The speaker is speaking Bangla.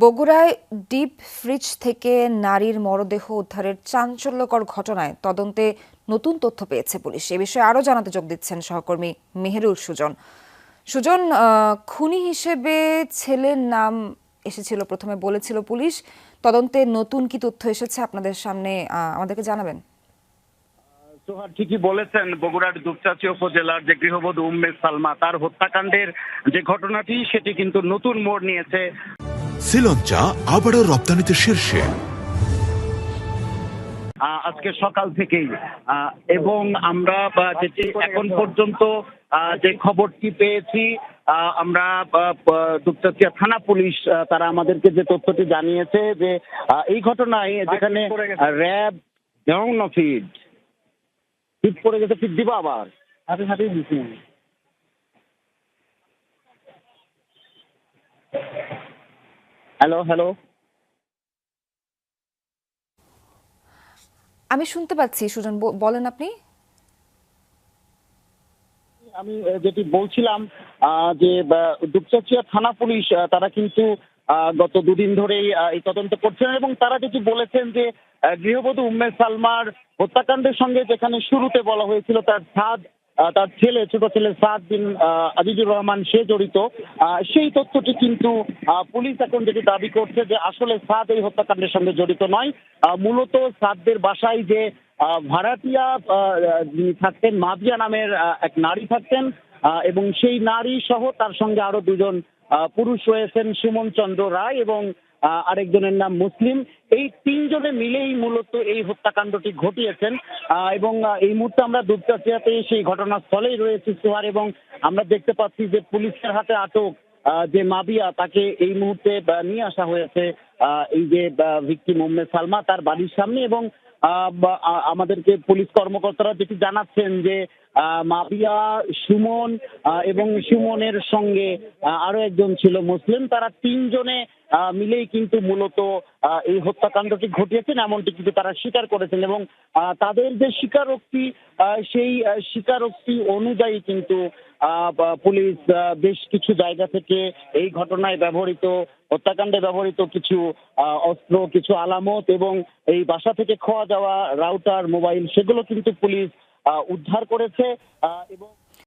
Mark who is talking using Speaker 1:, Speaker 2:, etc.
Speaker 1: বগুড়ায় ডিপ ফ্রিজ থেকে নারীর মরদেহ উদ্ধারের চাঞ্চল্যকর ঘটনায় তদন্তে নতুন তথ্য পেয়েছে পুলিশ। এ বিষয়ে আরও জানাতে যোগ দিচ্ছেন সহকর্মী মেহেরুল সুজন। সুজন, খুনি হিসেবে ছেলের নাম এসেছিল, প্রথমে বলেছিল পুলিশ। তদন্তে নতুন কি তথ্য এসেছে আপনাদের সামনে, আমাদেরকে জানাবেন।
Speaker 2: সোহার ঠিকই বলেছেন, বগুড়ার দুপচাঁচিয়া উপজেলার যে গৃহবধূ উম্মে সালমা তার হত্যাকাণ্ডের যে ঘটনাটি সেটি কিন্তু নতুন মোড় নিয়েছে।
Speaker 3: শ্রীলঙ্কা আবারও রপ্তানিতে শীর্ষে
Speaker 2: আজকে সকাল থেকেই এবং আমরা যেটি এখন পর্যন্ত যে খবরটি পেয়েছি, আমরা দুপচাঁচিয়া থানা পুলিশ তারা আমাদেরকে যে তথ্যটি জানিয়েছে যে এই ঘটনায় যেখানে র্যাব ফিড পড়ে গেছে, ফিট দিবা আবার হাতে হাতেই দিচ্ছি। হ্যালো হ্যালো,
Speaker 1: আমি শুনতে পাচ্ছি সুজন, বলেন আপনি।
Speaker 2: আমি যেটি বলছিলাম যে দুপচাঁচিয়া থানা পুলিশ তারা কিন্তু গত দুদিন ধরেই এই তদন্ত করছেন এবং তারা যেটি বলেছেন যে গৃহবধূ উম্মে সালমার হত্যাকাণ্ডের সঙ্গে যেখানে শুরুতে বলা হয়েছিল তার ছেলে, ছোট ছেলে সাদ বিন আজিজুর রহমান সে জড়িত, সেই তথ্যটি কিন্তু পুলিশ এখন যেটি দাবি করছে যে আসলে সাদ এই হত্যাকাণ্ডের সঙ্গে জড়িত নয়। মূলত সাদদের বাসায় যে ভাড়াটিয়া যিনি থাকতেন, মাবিয়া নামের এক নারী থাকতেন এবং সেই নারী সহ তার সঙ্গে আরো দুজন পুরুষ রয়েছেন, সুমন চন্দ্র রায় এবং আরেকজনের নাম মুসলিম। এই তিনজনে মিলেই মূলত এই হত্যাকাণ্ডটি ঘটিয়েছেন এবং এই মুহূর্তে আমরা দুপচাঁচিয়াতে সেই ঘটনাস্থলেই রয়েছি সোহার, এবং আমরা দেখতে পাচ্ছি যে পুলিশের হাতে আটক যে মাবিয়া তাকে এই মুহূর্তে নিয়ে আসা হয়েছে এই যে ভিকটিম উম্মে সালমা তার বাড়ির সামনে। এবং আমাদেরকে পুলিশ কর্মকর্তারা যেটি জানাচ্ছেন যে মাবিয়া, সুমন এবং সুমনের সঙ্গে আরো একজন ছিল মুসলিম, তারা তিনজনে মিলেই কিন্তু মূলত এই হত্যাকাণ্ডটি ঘটিয়েছেন এমনটি কিন্তু তারা স্বীকার করেছেন এবং তাদের যে স্বীকারোক্তি সেই স্বীকারোক্তি অনুযায়ী কিন্তু পুলিশ বেশ কিছু জায়গা থেকে এই ঘটনায় ব্যবহৃত, হত্যাকাণ্ডে ব্যবহৃত কিছু অস্ত্র, কিছু আলামত এবং এই বাসা থেকে খোয়া যাওয়া রাউটার, মোবাইল, সেগুলো কিন্তু পুলিশ উদ্ধার করেছে এবং